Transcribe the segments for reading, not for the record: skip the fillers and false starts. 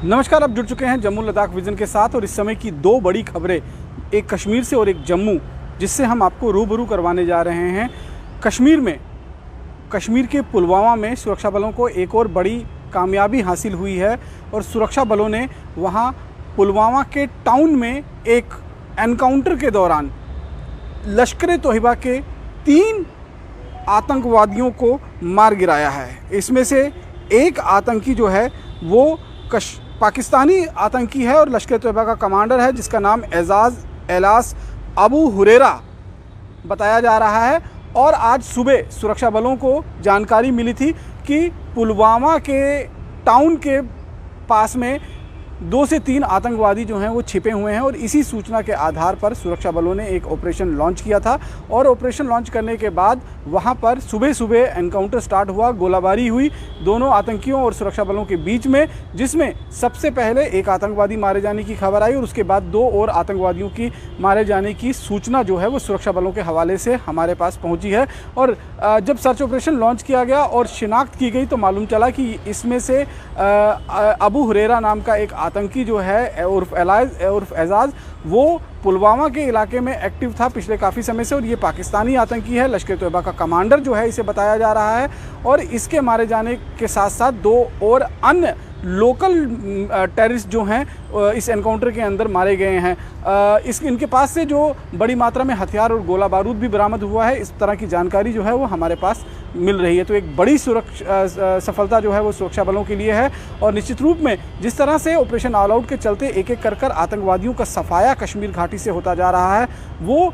नमस्कार, आप जुड़ चुके हैं जम्मू लद्दाख विजन के साथ और इस समय की दो बड़ी खबरें, एक कश्मीर से और एक जम्मू, जिससे हम आपको रूबरू करवाने जा रहे हैं। कश्मीर के पुलवामा में सुरक्षा बलों को एक और बड़ी कामयाबी हासिल हुई है और सुरक्षा बलों ने वहां पुलवामा के टाउन में एक एनकाउंटर के दौरान लश्कर-ए-तोयबा के 3 आतंकवादियों को मार गिराया है। इसमें से एक आतंकी जो है वो पाकिस्तानी आतंकी है और लश्कर-ए-तोयबा का कमांडर है, जिसका नाम एजाज एलास अबू हुरेरा बताया जा रहा है। और आज सुबह सुरक्षा बलों को जानकारी मिली थी कि पुलवामा के टाउन के पास में 2 से 3 आतंकवादी जो हैं वो छिपे हुए हैं और इसी सूचना के आधार पर सुरक्षा बलों ने एक ऑपरेशन लॉन्च किया था। और ऑपरेशन लॉन्च करने के बाद वहां पर सुबह सुबह एनकाउंटर स्टार्ट हुआ, गोलाबारी हुई दोनों आतंकियों और सुरक्षा बलों के बीच में, जिसमें सबसे पहले एक आतंकवादी मारे जाने की खबर आई और उसके बाद 2 और आतंकवादियों की मारे जाने की सूचना जो है वो सुरक्षा बलों के हवाले से हमारे पास पहुँची है। और जब सर्च ऑपरेशन लॉन्च किया गया और शिनाख्त की गई तो मालूम चला कि इसमें से अबू हुरेरा नाम का एक आतंकी जो है उर्फ एजाज, वो पुलवामा के इलाके में एक्टिव था पिछले काफ़ी समय से और ये पाकिस्तानी आतंकी है। लश्कर-ए-तोयबा का कमांडर जो है इसे बताया जा रहा है और इसके मारे जाने के साथ साथ 2 और अन्य लोकल टेररिस्ट जो हैं इस एनकाउंटर के अंदर मारे गए हैं। इनके पास से जो बड़ी मात्रा में हथियार और गोला बारूद भी बरामद हुआ है। इस तरह की जानकारी जो है वो हमारे पास मिल रही है। तो एक बड़ी सफलता जो है वो सुरक्षा बलों के लिए है और निश्चित रूप में जिस तरह से ऑपरेशन ऑल आउट के चलते एक एक कर आतंकवादियों का सफाया कश्मीर घाटी से होता जा रहा है, वो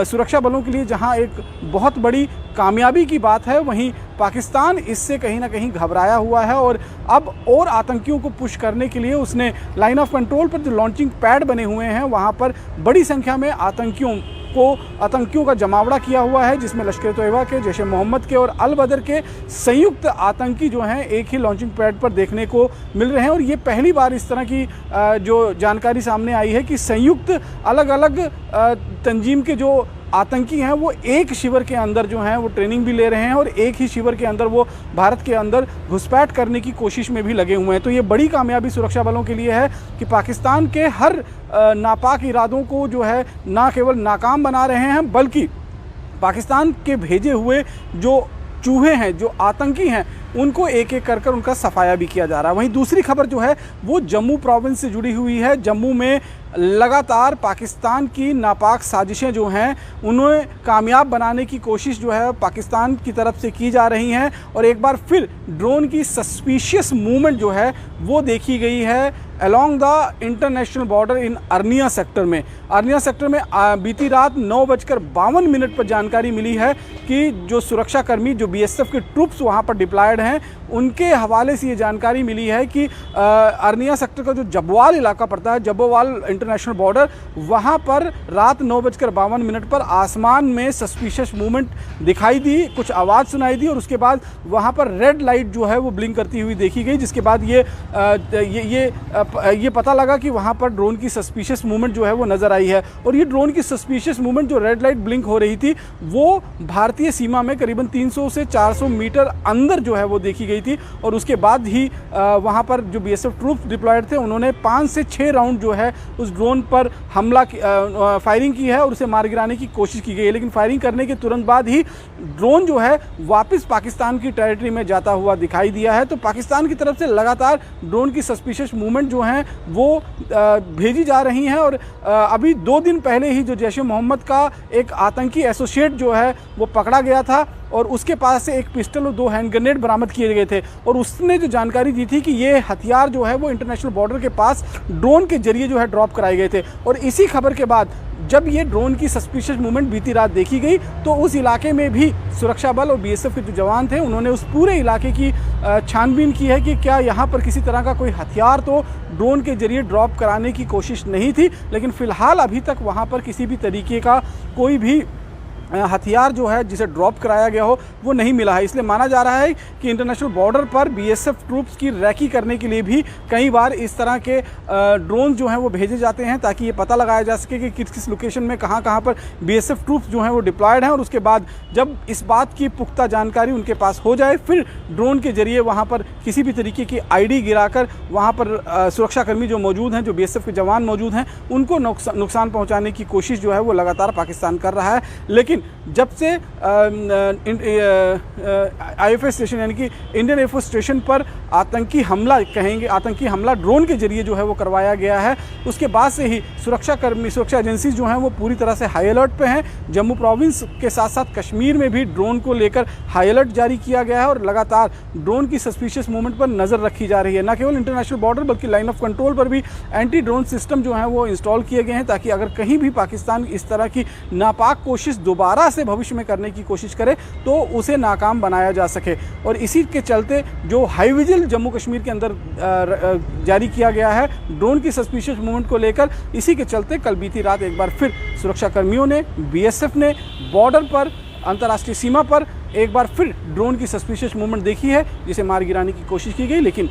सुरक्षा बलों के लिए जहां एक बहुत बड़ी कामयाबी की बात है, वहीं पाकिस्तान इससे कहीं ना कहीं घबराया हुआ है और अब और आतंकियों को पुश करने के लिए उसने लाइन ऑफ कंट्रोल पर जो लॉन्चिंग पैड बने हुए हैं वहां पर बड़ी संख्या में आतंकियों का जमावड़ा किया हुआ है, जिसमें लश्कर-ए-तोयबा के, जैश-ए-मोहम्मद के और अल-बदर के संयुक्त आतंकी जो हैं एक ही लॉन्चिंग पैड पर देखने को मिल रहे हैं। और ये पहली बार इस तरह की जो जानकारी सामने आई है कि संयुक्त अलग अलग तंजीम के जो आतंकी हैं वो एक शिविर के अंदर जो हैं वो ट्रेनिंग भी ले रहे हैं और एक ही शिविर के अंदर वो भारत के अंदर घुसपैठ करने की कोशिश में भी लगे हुए हैं। तो ये बड़ी कामयाबी सुरक्षा बलों के लिए है कि पाकिस्तान के हर नापाक इरादों को जो है ना केवल नाकाम बना रहे हैं, बल्कि पाकिस्तान के भेजे हुए जो चूहे हैं, जो आतंकी हैं, उनको एक एक कर उनका सफाया भी किया जा रहा है। वहीं दूसरी खबर जो है वो जम्मू प्रोविंस से जुड़ी हुई है। जम्मू में लगातार पाकिस्तान की नापाक साजिशें जो हैं उन्हें कामयाब बनाने की कोशिश जो है पाकिस्तान की तरफ से की जा रही हैं और एक बार फिर ड्रोन की सस्पिशियस मूवमेंट जो है वो देखी गई है along the international border in Arnia sector में। अर्निया सेक्टर में बीती रात 9:52 पर जानकारी मिली है कि जो सुरक्षाकर्मी, जो बीएसएफ के ट्रूप्स वहाँ पर डिप्लॉयड हैं, उनके हवाले से ये जानकारी मिली है कि अर्निया सेक्टर का जो जब्वाल इलाका पड़ता है, जब्वाल इंटरनेशनल बॉर्डर, वहाँ पर रात 9:52 पर आसमान में सस्पिशियस मूवमेंट दिखाई दी, कुछ आवाज़ सुनाई दी और उसके बाद वहाँ पर रेड लाइट जो है वो ब्लिंक करती हुई देखी गई, जिसके बाद ये पता लगा कि वहाँ पर ड्रोन की सस्पिशियस मूवमेंट जो है वो नज़र आई है। और ये ड्रोन की सस्पिशियस मूवमेंट जो रेड लाइट ब्लिंक हो रही थी वो भारतीय सीमा में करीबन 300 से 400 मीटर अंदर जो है वो देखी गई थी और उसके बाद ही वहाँ पर जो बीएसएफ ट्रूप्स डिप्लॉयड थे उन्होंने 5 से 6 राउंड जो है उस ड्रोन पर फायरिंग की है और उसे मार गिराने की कोशिश की गई है। लेकिन फायरिंग करने के तुरंत बाद ही ड्रोन जो है वापस पाकिस्तान की टेरिटरी में जाता हुआ दिखाई दिया है। तो पाकिस्तान की तरफ से लगातार ड्रोन की सस्पिशियस मूवमेंट जो हैं वो भेजी जा रही हैं और अभी 2 दिन पहले ही जो जैश-ए-मोहम्मद का एक आतंकी एसोसिएट जो है वो पकड़ा गया था और उसके पास से एक पिस्टल और 2 हैंड ग्रेनेड बरामद किए गए थे और उसने जो जानकारी दी थी कि ये हथियार जो है वो इंटरनेशनल बॉर्डर के पास ड्रोन के जरिए जो है ड्रॉप कराए गए थे। और इसी खबर के बाद जब ये ड्रोन की सस्पिशियस मूवमेंट बीती रात देखी गई तो उस इलाके में भी सुरक्षा बल और बीएसएफ के जो जवान थे उन्होंने उस पूरे इलाके की छानबीन की है कि क्या यहाँ पर किसी तरह का कोई हथियार तो ड्रोन के जरिए ड्रॉप कराने की कोशिश नहीं थी। लेकिन फ़िलहाल अभी तक वहाँ पर किसी भी तरीके का कोई भी हथियार जो है जिसे ड्रॉप कराया गया हो वो नहीं मिला है। इसलिए माना जा रहा है कि इंटरनेशनल बॉर्डर पर बीएसएफ ट्रूप्स की रैकी करने के लिए भी कई बार इस तरह के ड्रोन जो हैं वो भेजे जाते हैं, ताकि ये पता लगाया जा सके कि किस किस लोकेशन में कहाँ कहाँ पर बीएसएफ ट्रूप्स जो हैं वो डिप्लॉयड हैं। और उसके बाद जब इस बात की पुख्ता जानकारी उनके पास हो जाए, फिर ड्रोन के जरिए वहाँ पर किसी भी तरीके की आईडी गिराकर वहाँ पर सुरक्षाकर्मी जो मौजूद हैं, जो बीएसएफ के जवान मौजूद हैं, उनको नुकसान पहुँचाने की कोशिश जो है वो लगातार पाकिस्तान कर रहा है। लेकिन जब से आईएफए स्टेशन यानी कि इंडियन एयरफोर्स स्टेशन पर आतंकी हमला आतंकी हमला ड्रोन के जरिए जो है वो करवाया गया है, उसके बाद से ही सुरक्षा एजेंसी जो हैं वो पूरी तरह से हाई अलर्ट पे हैं। जम्मू प्रोविंस के साथ साथ कश्मीर में भी ड्रोन को लेकर हाई अलर्ट जारी किया गया है और लगातार ड्रोन की सस्पिशियस मूवमेंट पर नज़र रखी जा रही है। न केवल इंटरनेशनल बॉर्डर बल्कि लाइन ऑफ कंट्रोल पर भी एंटी ड्रोन सिस्टम जो है वो इंस्टॉल किए गए हैं, ताकि अगर कहीं भी पाकिस्तान इस तरह की नापाक कोशिश दोबारा से भविष्य में करने की कोशिश करे तो उसे नाकाम बनाया जा सके। और इसी के चलते जो हाई विजिल जम्मू कश्मीर के अंदर जारी किया गया है ड्रोन की सस्पिशियस मूवमेंट को लेकर, इसी के चलते कल बीती रात एक बार फिर सुरक्षा कर्मियों ने, बीएसएफ ने बॉर्डर पर, अंतर्राष्ट्रीय सीमा पर एक बार फिर ड्रोन की सस्पिशियस मूवमेंट देखी है, जिसे मार गिराने की कोशिश की गई। लेकिन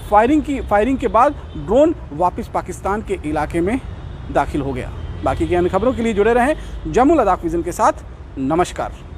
फायरिंग के बाद ड्रोन वापस पाकिस्तान के इलाके में दाखिल हो गया। बाकी की अन्य खबरों के लिए जुड़े रहें जम्मू लद्दाख विजन के साथ। नमस्कार।